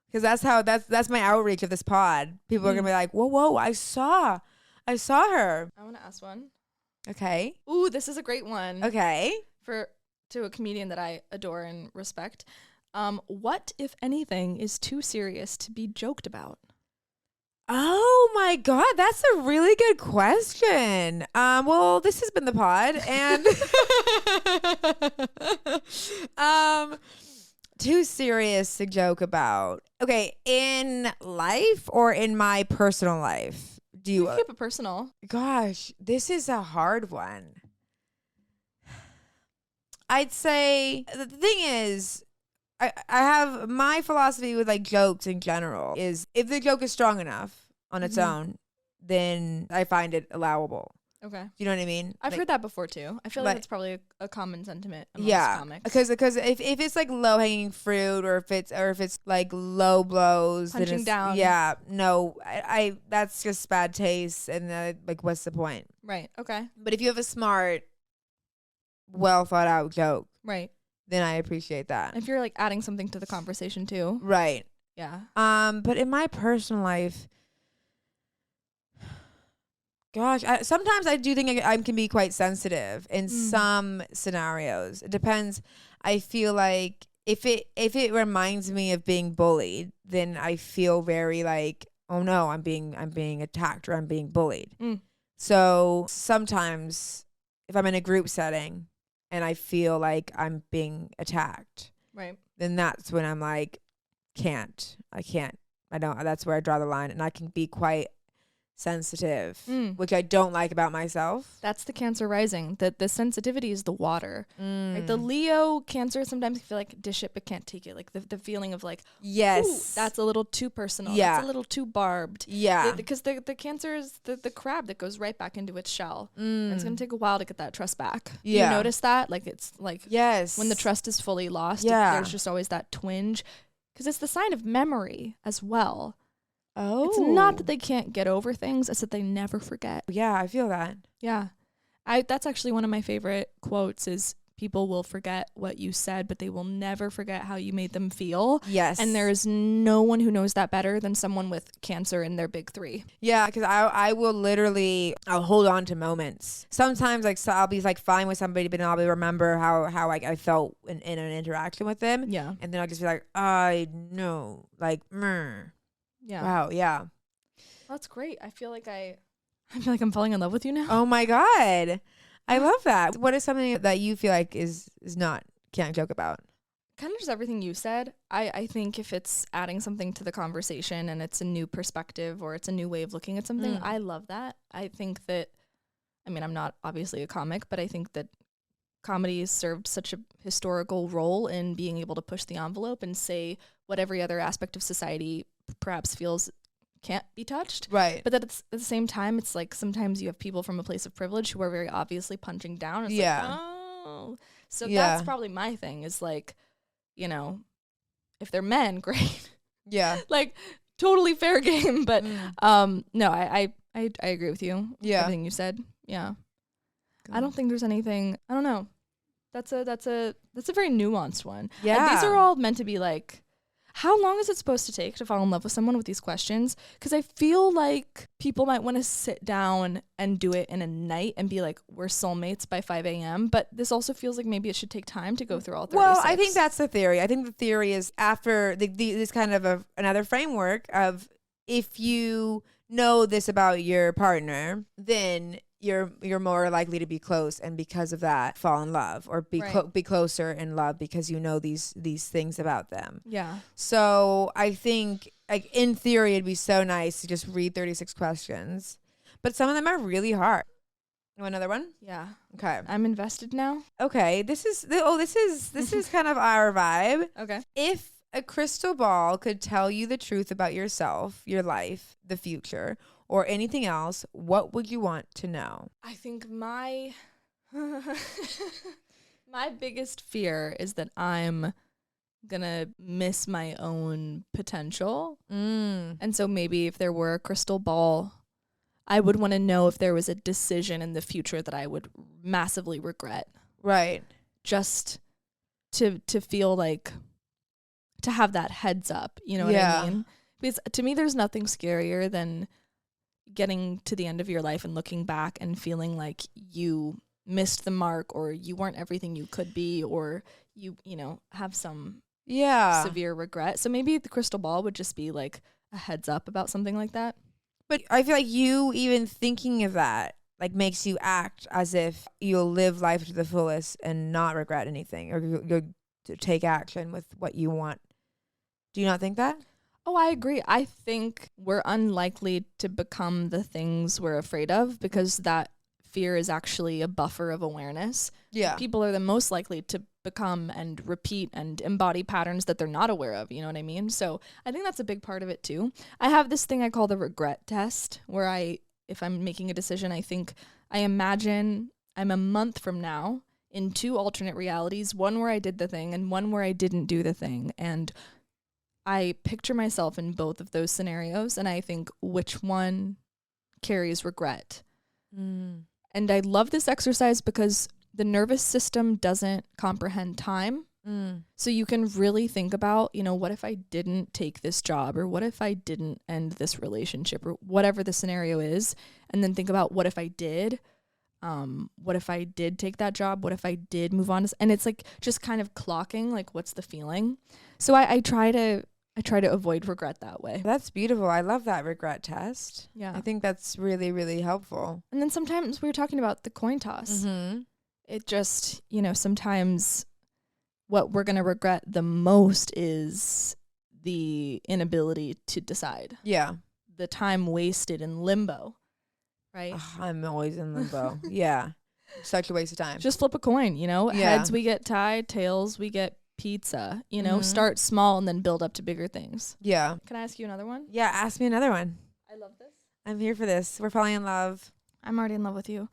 Because that's my outreach of this pod. People are gonna be like, "Whoa, I saw her." I want to ask one. Okay. Ooh, this is a great one. Okay. To a comedian that I adore and respect. What, if anything, is too serious to be joked about? Oh my god, that's a really good question. Well, this has been the pod, and too serious to joke about. Okay, in life or in my personal life? Do you keep it personal? Gosh, this is a hard one. I'd say the thing is, I have my philosophy with like jokes in general is if the joke is strong enough on its own, then I find it allowable. Okay. You know what I mean? I've heard that before too. I feel like that's probably a common sentiment amongst comics. Because if it's like low hanging fruit or if it's like low blows, then Punching it's, down. Yeah, no, I that's just bad taste, and like what's the point? Right. Okay. But if you have a smart, well thought out joke, Right. then I appreciate that. If you're like adding something to the conversation too. Right. Yeah. But in my personal life, gosh, sometimes I do think I can be quite sensitive in some scenarios. It depends. I feel like if it reminds me of being bullied, then I feel very like, oh no, I'm being attacked or I'm being bullied. So sometimes if I'm in a group setting and I feel like I'm being attacked, right, then that's when I'm like, I can't. I don't. That's where I draw the line, and I can be quite sensitive, which I don't like about myself. That's the Cancer rising. The sensitivity is the water. Right? The Leo Cancer sometimes feel like dish it but can't take it. Like the feeling of like, yes, that's a little too personal. Yeah. That's a little too barbed. Yeah. Because the Cancer is the crab that goes right back into its shell. And it's going to take a while to get that trust back. Yeah. You notice that? Like it's like yes, when the trust is fully lost, yeah, there's just always that twinge. Because it's the sign of memory as well. Oh. It's not that they can't get over things, it's that they never forget. Yeah, I feel that. Yeah. That's actually one of my favorite quotes is people will forget what you said, but they will never forget how you made them feel. Yes. And there is no one who knows that better than someone with Cancer in their big 3. Yeah, because I will literally, I'll hold on to moments. Sometimes like so I'll be like fine with somebody, but then I'll remember how like I felt in an interaction with them. Yeah. And then I'll just be like, I know, like, Yeah. wow, yeah. That's great. I feel like I'm falling in love with you now. Oh my God. I love that. What is something that you feel like is not, can't joke about? Kind of just everything you said. I think if it's adding something to the conversation and it's a new perspective or it's a new way of looking at something, I love that. I think that, I mean, I'm not obviously a comic, but I think that comedy has served such a historical role in being able to push the envelope and say what every other aspect of society perhaps feels can't be touched. Right. But that at the same time, it's like sometimes you have people from a place of privilege who are very obviously punching down. It's like, oh. So that's probably my thing is like, you know, if they're men, great. Yeah. Like totally fair game. But no, I I agree with you. Yeah. Everything you said. Yeah. I don't think there's anything. I don't know. That's a very nuanced one. Yeah. These are all meant to be like, how long is it supposed to take to fall in love with someone with these questions? Because I feel like people might want to sit down and do it in a night and be like, we're soulmates by 5 a.m. But this also feels like maybe it should take time to go through all 36. Well, I think that's the theory. I think the theory is after this kind of another framework of if you know this about your partner, then you're more likely to be close, and because of that fall in love, or be closer in love because you know these things about them. Yeah. So I think, like, in theory it'd be so nice to just read 36 questions, but some of them are really hard. You want another one? Yeah. Okay. I'm invested now. Okay. This is kind of our vibe. Okay. If a crystal ball could tell you the truth about yourself, your life, the future, or anything else, what would you want to know? I think my biggest fear is that I'm gonna miss my own potential. And so maybe if there were a crystal ball, I would want to know if there was a decision in the future that I would massively regret. Right. Just to feel like, to have that heads up, you know what I mean? Because to me, there's nothing scarier than getting to the end of your life and looking back and feeling like you missed the mark, or you weren't everything you could be, or you know, have some severe regret. So maybe the crystal ball would just be like a heads up about something like that. But I feel like you even thinking of that like makes you act as if you'll live life to the fullest and not regret anything, or you'll take action with what you want. Do you not think that? Oh, I agree. I think we're unlikely to become the things we're afraid of, because that fear is actually a buffer of awareness. Yeah. People are the most likely to become and repeat and embody patterns that they're not aware of. You know what I mean? So I think that's a big part of it too. I have this thing I call the regret test, where if I'm making a decision, I imagine I'm a month from now in 2 alternate realities, one where I did the thing and one where I didn't do the thing. And I picture myself in both of those scenarios, and I think which one carries regret. And I love this exercise because the nervous system doesn't comprehend time. So you can really think about, you know, what if I didn't take this job, or what if I didn't end this relationship, or whatever the scenario is, and then think about what if I did. What if I did take that job? What if I did move on? And it's like just kind of clocking, like, what's the feeling? So I try to avoid regret that way. That's beautiful. I love that regret test. Yeah. I think that's really, really helpful. And then sometimes we were talking about the coin toss. It just, you know, sometimes what we're going to regret the most is the inability to decide. Yeah. The time wasted in limbo, right? I'm always in limbo. Yeah. Such a waste of time. Just flip a coin, you know? Yeah. Heads we get tied, tails we get pizza, you know? Start small and then build up to bigger things. Yeah. Can I ask you another one? Yeah, ask me another one. I love this. I'm here for this. We're falling in love. I'm already in love with you.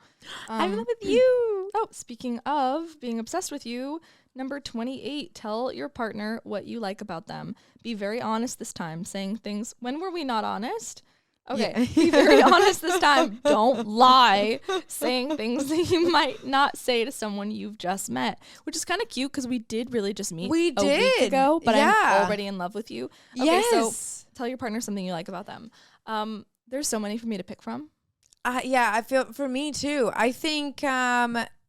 I'm in love with you. Oh, speaking of being obsessed with you, number 28, tell your partner what you like about them. Be very honest this time, saying things. When were we not honest? Okay, Yeah. be very honest this time. Don't lie, saying things that you might not say to someone you've just met, which is kind of cute because we did really just meet a week ago, but I'm already in love with you. Okay, Yes. so tell your partner something you like about them. There's so many for me to pick from. Yeah, I feel for me too. I think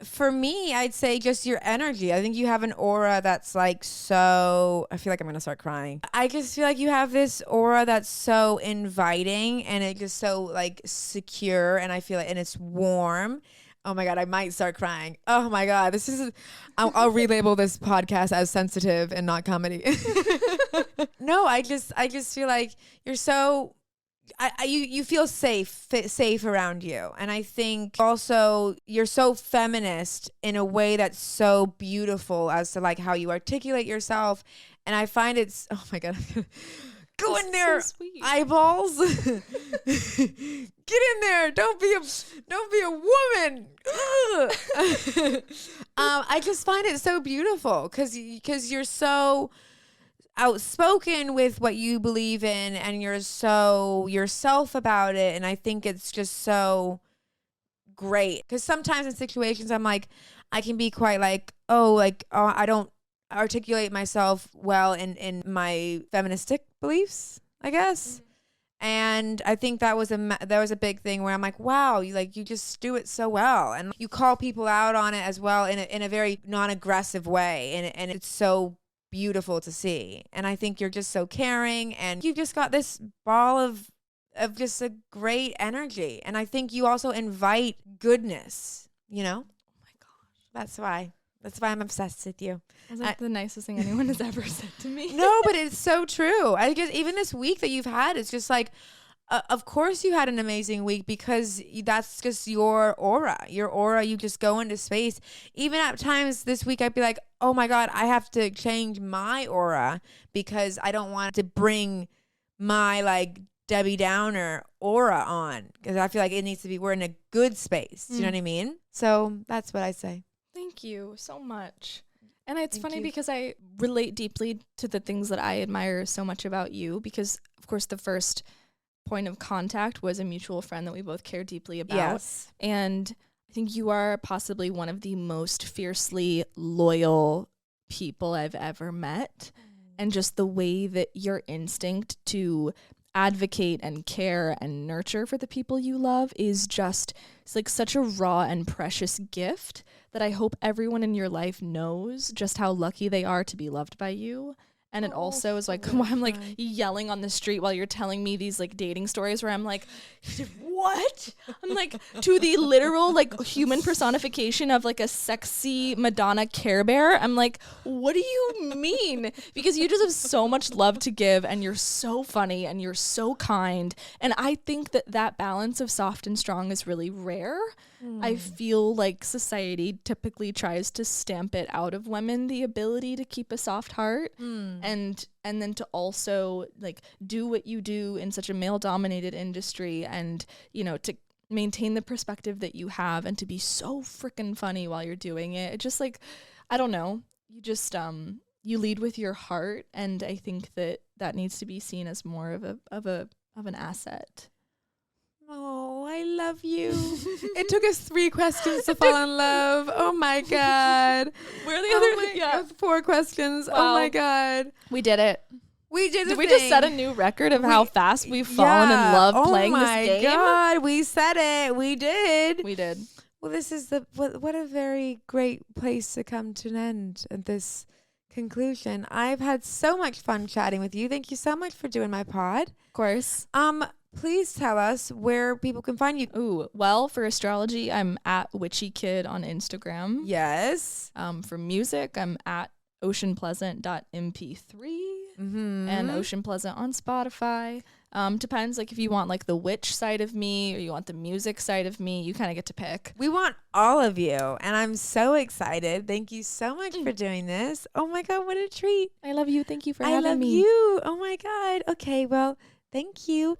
for me, I'd say just your energy. I think you have an aura that's like so, I feel like I'm going to start crying. I just feel like you have this aura that's so inviting, and it just so like secure, and I feel like, and it's warm. Oh my God, I might start crying. Oh my God, this is, I'll relabel this podcast as sensitive and not comedy. No, I just feel like you're so, you feel safe around you. And I think also you're so feminist in a way that's so beautiful as to like how you articulate yourself. And I find it's, oh my God, go in there, so sweet. eyeballs. Get in there. Don't be a woman. I just find it so beautiful because you're so, outspoken with what you believe in, and you're so yourself about it. And I think it's just so great, because sometimes in situations I'm like, I can be quite like, I don't articulate myself well in my feministic beliefs, I guess. And I think that was a big thing where I'm like, wow, you just do it so well, and you call people out on it as well in a very non-aggressive way, and it's so beautiful to see. And I think you're just so caring, and you've just got this ball of just a great energy. And I think you also invite goodness, you know? Oh my gosh. That's why I'm obsessed with you. That's like the nicest thing anyone has ever said to me. No, but it's so true. I guess even this week that you've had, it's just like, of course you had an amazing week, because that's just your aura. You just go into space. Even at times this week, I'd be like, oh my God, I have to change my aura, because I don't want to bring my like Debbie Downer aura on, because I feel like it needs to be, we're in a good space. Do you know what I mean? So that's what I say. Thank you so much. And it's Thank funny you. because I relate deeply to the things that I admire so much about you, because of course the first point of contact was a mutual friend that we both care deeply about. Yes. And I think you are possibly one of the most fiercely loyal people I've ever met. And just the way that your instinct to advocate and care and nurture for the people you love is just, it's like such a raw and precious gift that I hope everyone in your life knows just how lucky they are to be loved by you. And it also is like, why I'm like yelling on the street while you're telling me these like dating stories where I'm like, what? I'm like, to the literal like human personification of like a sexy Madonna Care Bear. I'm like, what do you mean? Because you just have so much love to give, and you're so funny and you're so kind. And I think that that balance of soft and strong is really rare. I feel like society typically tries to stamp it out of women, the ability to keep a soft heart, and then to also like do what you do in such a male dominated industry, and you know, to maintain the perspective that you have, and to be so freaking funny while you're doing it. It just like, I don't know, you just you lead with your heart, and I think that that needs to be seen as more of an asset. Oh, I love you. It took us 3 questions to fall in love. Oh my God. Where are the other 4 questions. Wow. Oh my God. We did it. We did Did we just set a new record of how fast we've fallen in love playing this game? Oh my God. We said it. We did. We did. Well, this is what a very great place to come to an end at this conclusion. I've had so much fun chatting with you. Thank you so much for doing my pod. Of course. Please tell us where people can find you. Ooh, well, for astrology, I'm at Witchy Kid on Instagram. Yes. For music, I'm at oceanpleasant.mp3 and Ocean Pleasant on Spotify. Depends, like if you want like the witch side of me or you want the music side of me, you kind of get to pick. We want all of you, and I'm so excited. Thank you so much for doing this. Oh my God, what a treat. I love you. Thank you for having me. I love you. Oh my God. Okay, well, thank you.